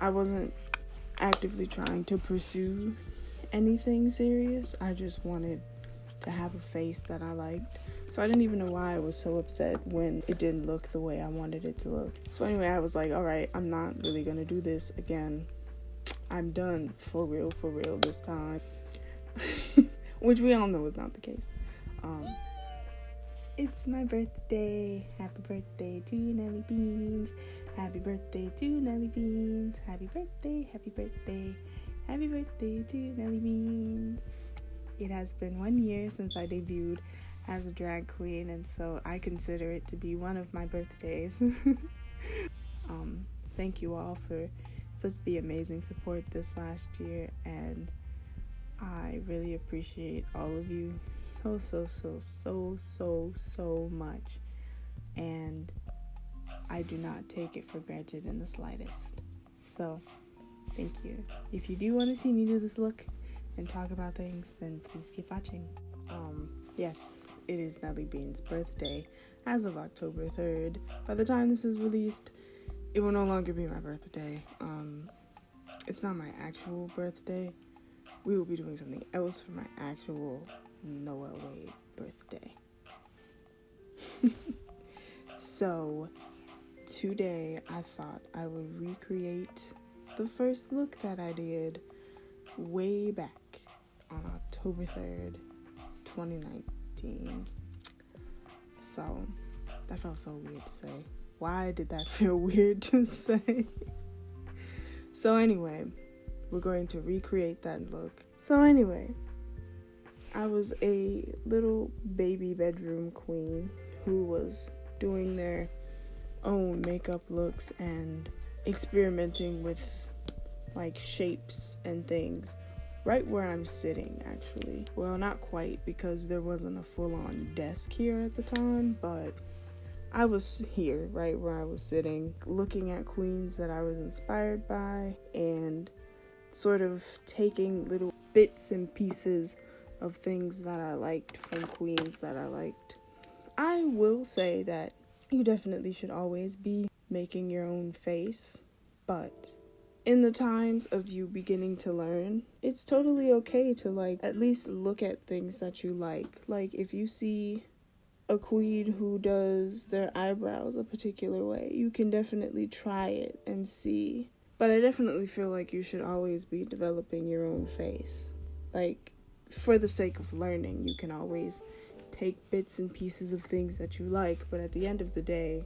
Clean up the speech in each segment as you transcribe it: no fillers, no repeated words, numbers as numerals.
I wasn't actively trying to pursue anything serious. I just wanted to have a face that I liked. So I didn't even know why I was so upset when it didn't look the way I wanted it to look. So anyway, I was like, all right, I'm not really gonna do this again. I'm done for real this time. Which we all know is not the case. It's my birthday. Happy birthday to Nelly Beans. Happy birthday to Nelly Beans. Happy birthday, happy birthday. Happy birthday to Nelly Beans. It has been 1 year since I debuted as a drag queen, and so I consider it to be one of my birthdays. Thank you all for such the amazing support this last year, and I really appreciate all of you so much, and I do not take it for granted in the slightest. So, thank you. If you do want to see me do this look and talk about things, then please keep watching. Yes, it is Nelly Bean's birthday as of October 3rd. By the time this is released, it will no longer be my birthday. It's not my actual birthday. We will be doing something else for my actual Nellywade birthday. So, today I thought I would recreate the first look that I did way back on October 3rd, 2019. So, that felt so weird to say. Why did that feel weird to say? So anyway, we're going to recreate that look. So anyway, I was a little baby bedroom queen who was doing their own makeup looks and experimenting with like shapes and things right where I'm sitting, actually. Well, not quite, because there wasn't a full-on desk here at the time, but I was here right where I was sitting, looking at queens that I was inspired by and sort of taking little bits and pieces of things that I liked from queens that I liked. I will say that you definitely should always be making your own face, but in the times of you beginning to learn, it's totally okay to like at least look at things that you like. Like if you see a queen who does their eyebrows a particular way, you can definitely try it and see. But I definitely feel like you should always be developing your own face. Like, for the sake of learning, you can always take bits and pieces of things that you like, but at the end of the day,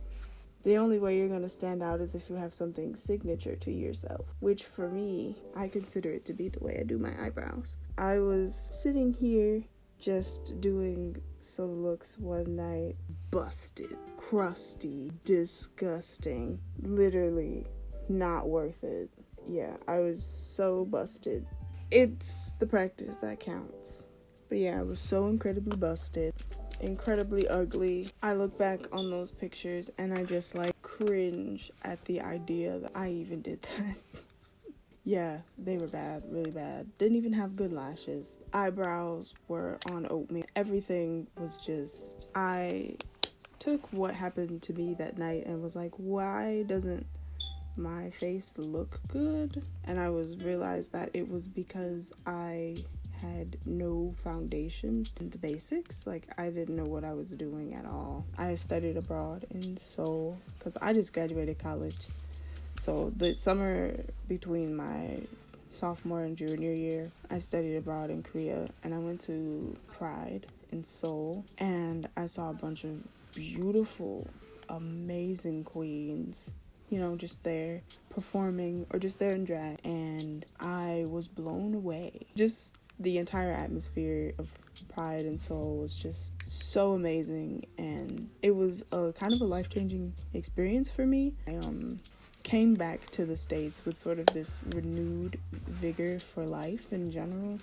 the only way you're going to stand out is if you have something signature to yourself, which for me, I consider it to be the way I do my eyebrows. I was sitting here just doing some looks one night, busted, crusty, disgusting, literally not worth it. Yeah, I was so busted. It's the practice that counts. But yeah, I was so incredibly busted, incredibly ugly. I look back on those pictures and I just like cringe at the idea that I even did that. Yeah, they were bad, really bad. Didn't even have good lashes. Eyebrows were on oatmeal. Everything was just... I took what happened to me that night and was like, why doesn't my face look good? And I realized that it was because I had no foundation in the basics. Like, I didn't know what I was doing at all. I studied abroad in Seoul because I just graduated college. So the summer between my sophomore and junior year, I studied abroad in Korea, and I went to Pride in Seoul, and I saw a bunch of beautiful, amazing queens, you know, just there performing or just there in drag, and I was blown away. Just the entire atmosphere of Pride in Seoul was just so amazing, and it was a kind of a life-changing experience for me. I came back to the States with sort of this renewed vigor for life in general,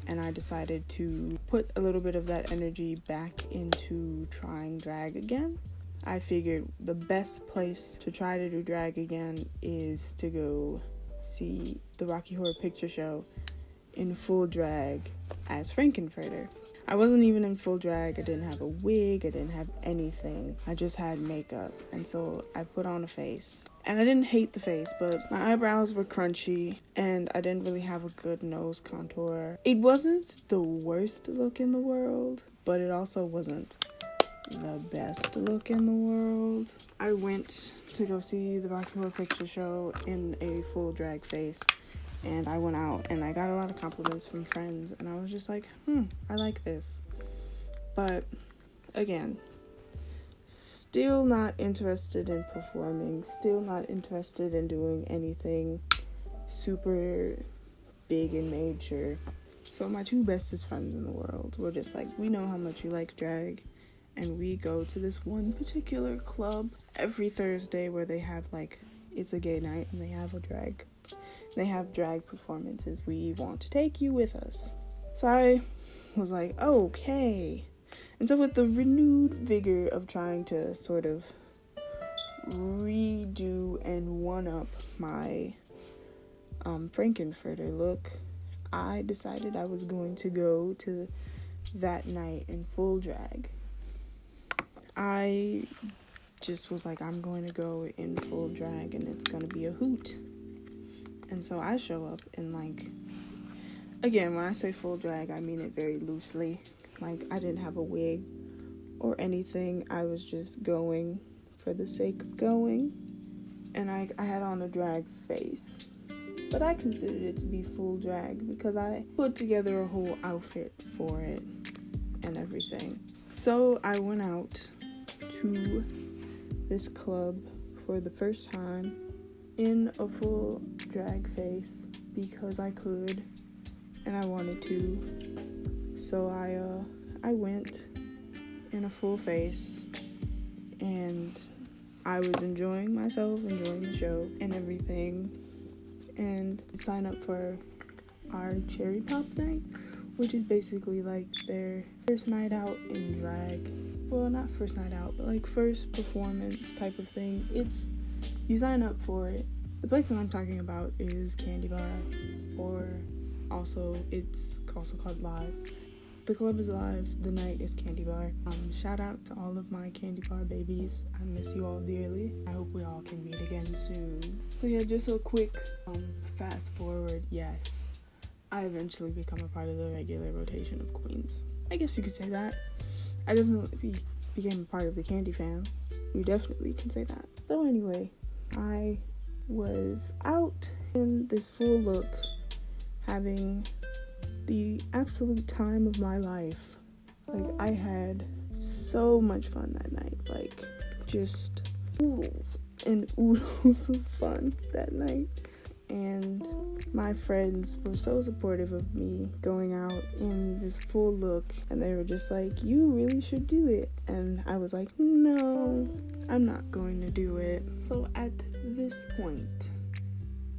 and I decided to put a little bit of that energy back into trying drag again. I figured the best place to try to do drag again is to go see the Rocky Horror Picture Show in full drag as Frankenfurter. I wasn't even in full drag. I didn't have a wig. I didn't have anything. I just had makeup. And so I put on a face. And I didn't hate the face, but my eyebrows were crunchy and I didn't really have a good nose contour. It wasn't the worst look in the world, but it also wasn't the best look in the world. I went to go see the Rocky Horror Picture Show in a full drag face, and I went out and I got a lot of compliments from friends, and I was just like, I like this. But again, still not interested in performing, still not interested in doing anything super big and major. So my two bestest friends in the world were just like, we know how much you like drag, and we go to this one particular club every Thursday where they have it's a gay night and they have drag performances. We want to take you with us. So I was like, okay. And so with the renewed vigor of trying to sort of redo and one-up my Frankenfurter look, I decided I was going to go to that night in full drag. I just was like, I'm going to go in full drag and it's going to be a hoot. And so I show up in again, when I say full drag, I mean it very loosely. I didn't have a wig or anything. I was just going for the sake of going. And I had on a drag face. But I considered it to be full drag because I put together a whole outfit for it and everything. So I went out to this club for the first time in a full drag face because I could and I wanted to. So I went in a full face and I was enjoying myself, enjoying the show and everything, and signed up for our cherry pop night, which is basically their first night out in drag. Well, not first night out, but first performance type of thing. You sign up for it. The place that I'm talking about is Candy Bar, or it's also called Live. The club is Live, the night is Candy Bar. Shout out to all of my Candy Bar babies. I miss you all dearly. I hope we all can meet again soon. So yeah, just a quick fast forward. Yes, I eventually become a part of the regular rotation of queens. I guess you could say that. I definitely became a part of the Candy fam. You definitely can say that. So anyway, I was out in this full look, having the absolute time of my life. I had so much fun that night. Just oodles and oodles of fun that night. And my friends were so supportive of me going out in this full look, and they were just like, you really should do it. And I was like, no, I'm not going to do it. So at this point,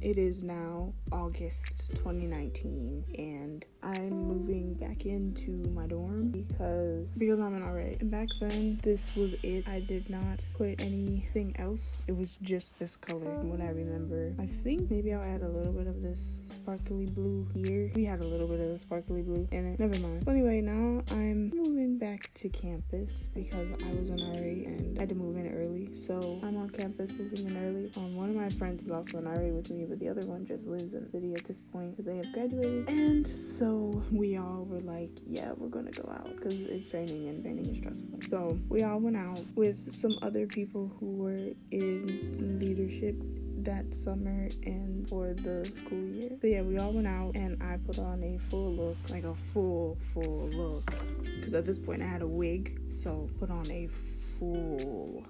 it is now August 2019, and I'm moving back into my dorm because I'm an RA. And back then, this was it. I did not put anything else. It was just this color, what I remember. I think maybe I'll add a little bit of this sparkly blue here. We had a little bit of the sparkly blue in it. Never mind. So anyway, now I'm moving back to campus because I was an RA and I had to move in early. So I'm on campus moving in early. One of my friends is also an RA with me, but the other one just lives in the city at this point because they have graduated. And so we all were like, yeah, we're gonna go out because it's training and training is stressful. So we all went out with some other people who were in leadership that summer and for the school year. So yeah, we all went out and I put on a full look, a full look, because at this point I had a wig, so put on a full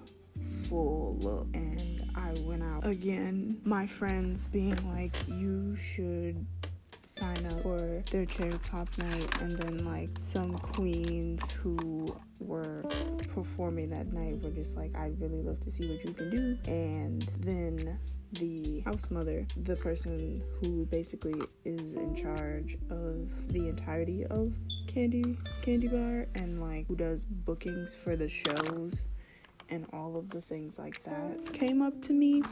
look and I went out again. My friends being like, you should sign up for their cherry pop night, and then some queens who were performing that night were just like, I'd really love to see what you can do. And then the house mother, the person who basically is in charge of the entirety of Candy Bar and who does bookings for the shows and all of the things like that, came up to me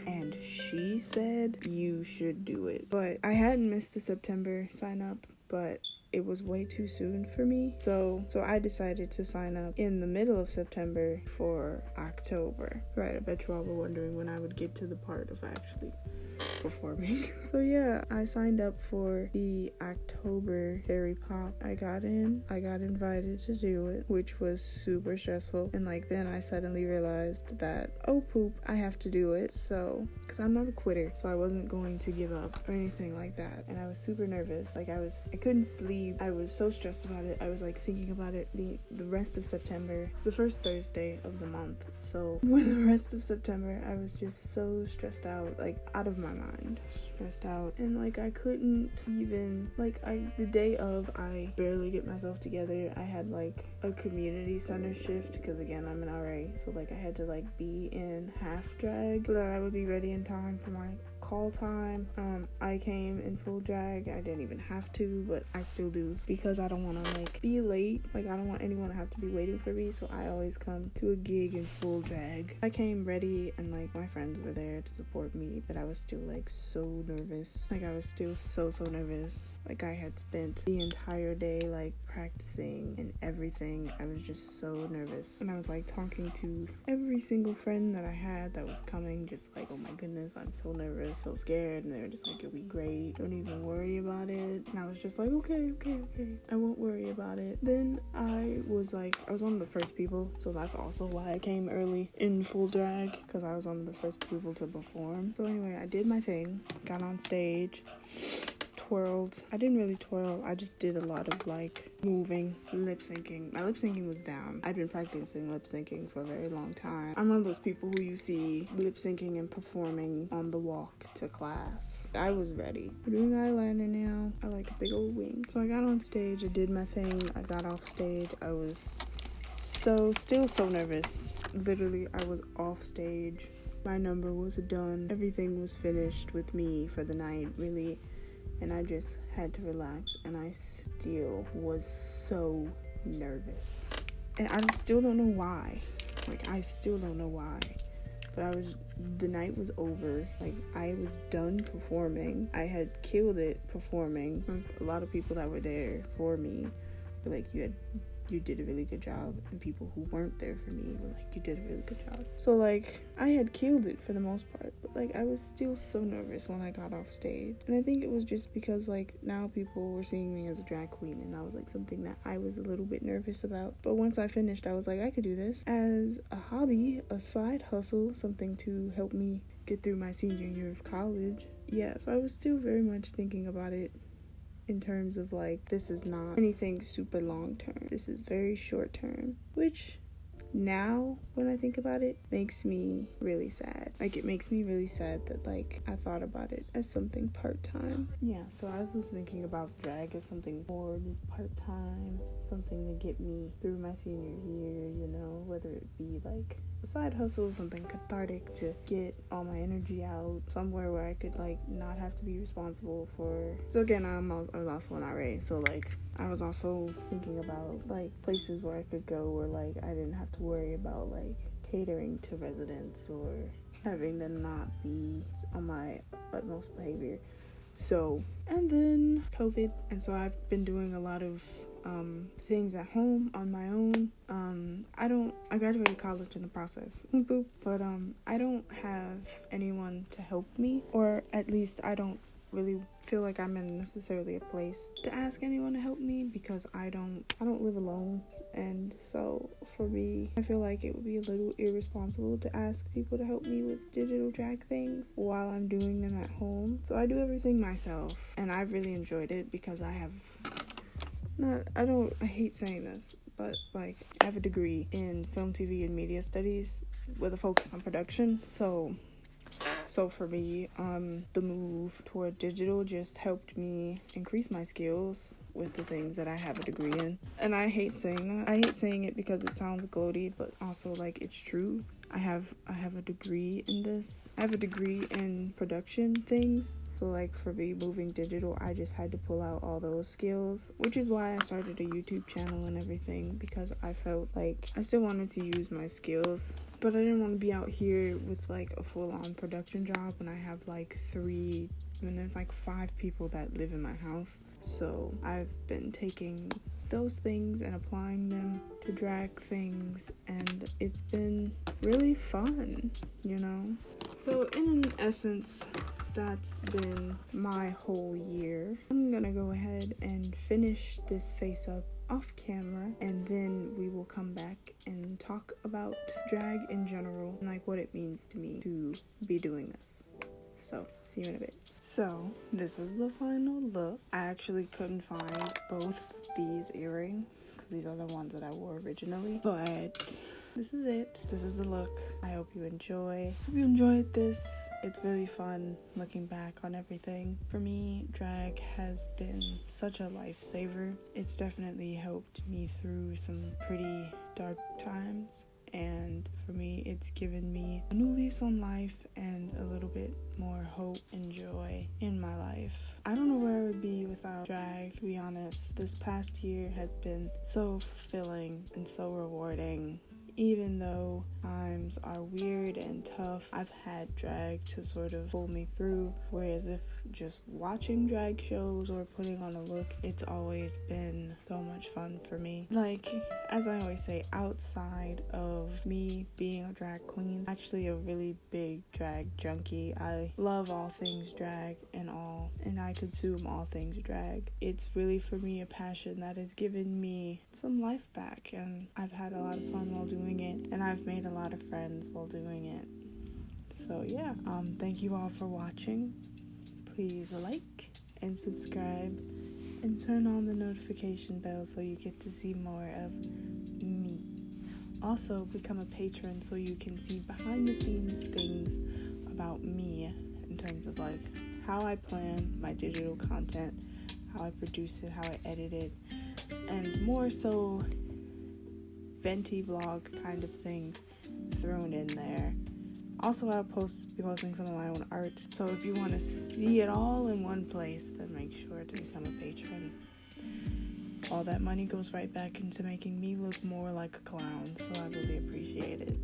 and she said, you should do it. But I hadn't missed the September sign up, but it was way too soon for me. So I decided to sign up in the middle of September for October. Right, I bet you all were wondering when I would get to the part of actually performing. So yeah, I signed up for the October Harry Pop. I got invited to do it, which was super stressful. And like then I suddenly realized that, oh poop, I have to do it. So, because I'm not a quitter, so I wasn't going to give up or anything like that. And I was super nervous. Like I couldn't sleep. I was so stressed about it. I was like thinking about it the rest of September. It's the first Thursday of the month. So for the rest of September, I was just so stressed out, like out of my mind, stressed out. And like I couldn't even, like the day of, I barely get myself together. I had like a community center shift because again, I'm an RA. So like I had to like be in half drag so that I would be ready in time for my call time. I came in full drag. I didn't even have to, but I still do because I don't want to like be late. Like I don't want anyone to have to be waiting for me, so I always come to a gig in full drag. I came ready and like my friends were there to support me, but I was still like so nervous. Like I was still so nervous. Like I had spent the entire day like practicing and everything. I was just so nervous, and I was like talking to every single friend that I had that was coming, just like, oh my goodness, I'm so nervous, so scared. And they were just like, it'll be great, don't even worry about it. And I was just like, okay, I won't worry about it. Then I was one of the first people, so that's also why I came early in full drag, because I was one of the first people to perform. So anyway, I did my thing, got on stage, twirled. I didn't really twirl, I just did a lot of like moving, lip syncing. My lip syncing was down. I'd been practicing lip syncing for a very long time. I'm one of those people who you see lip syncing and performing on the walk to class. I was ready. I'm doing eyeliner now. I like a big old wing. So I got on stage, I did my thing, I got off stage. I was still so nervous. Literally, I was off stage. My number was done. Everything was finished with me for the night, really. And I just had to relax, and I still was so nervous. And I still don't know why. Like, I still don't know why. But the night was over. Like, I was done performing. I had killed it performing. A lot of people that were there for me were like, you did a really good job. And people who weren't there for me were like, you did a really good job. So like, I had killed it for the most part, but like I was still so nervous when I got off stage. And I think it was just because like now people were seeing me as a drag queen, and that was like something that I was a little bit nervous about. But once I finished, I was like, I could do this as a hobby, a side hustle, something to help me get through my senior year of college. Yeah, so I was still very much thinking about it in terms of like, this is not anything super long term. This is very short term, which now when I think about it makes me really sad. Like, it makes me really sad that like I thought about it as something part-time. Yeah, so I was thinking about drag as something more just part-time, something to get me through my senior year, you know, whether it be like a side hustle, something cathartic to get all my energy out, somewhere where I could like not have to be responsible for. So again, I was also an RA, so like I was also thinking about like places where I could go where like I didn't have to worry about like catering to residents or having to not be on my utmost behavior. So, and then COVID, and so I've been doing a lot of things at home on my own. I graduated college in the process, but I don't have anyone to help me, or at least I don't really feel like I'm in necessarily a place to ask anyone to help me, because I don't live alone. And so for me, I feel like it would be a little irresponsible to ask people to help me with digital drag things while I'm doing them at home. So I do everything myself, and I've really enjoyed it because I hate saying this, but like I have a degree in film, TV, and media studies with a focus on production. So for me, the move toward digital just helped me increase my skills with the things that I have a degree in. And I hate saying that. I hate saying it because it sounds gloaty, but also like it's true. I have a degree in this. I have a degree in production things. So like for me moving digital, I just had to pull out all those skills, which is why I started a YouTube channel and everything, because I felt like I still wanted to use my skills, but I didn't want to be out here with like a full-on production job when I have like 3 And there's like 5 people that live in my house. So I've been taking those things and applying them to drag things, and it's been really fun, you know? So in essence, that's been my whole year. I'm gonna go ahead and finish this face up off camera, and then we will come back and talk about drag in general and like what it means to me to be doing this. So see you in a bit. So this is the final look. I actually couldn't find both these earrings because these are the ones that I wore originally, but this is it. This is the look. I hope you enjoy. Hope you enjoyed this. It's really fun looking back on everything. For me, drag has been such a lifesaver. It's definitely helped me through some pretty dark times. And for me, it's given me a new lease on life and a little bit more hope and joy in my life. I don't know where I would be without drag, to be honest. This past year has been so fulfilling and so rewarding. Even though times are weird and tough, I've had drag to sort of pull me through. Whereas if just watching drag shows or putting on a look, it's always been so much fun for me. Like, as I always say, outside of me being a drag queen, I'm actually a really big drag junkie. I love all things drag and I consume all things drag. It's really, for me, a passion that has given me some life back, and I've had a lot of fun while doing it, and I've made a lot of friends while doing it. So yeah, thank you all for watching. Please like and subscribe and turn on the notification bell so you get to see more of me. Also, become a patron so you can see behind the scenes things about me in terms of like how I plan my digital content, how I produce it, how I edit it, and more so venti vlog kind of things thrown in there. Also, I'll be posting some of my own art, so if you want to see it all in one place, then make sure to become a patron. All that money goes right back into making me look more like a clown, so I really appreciate it.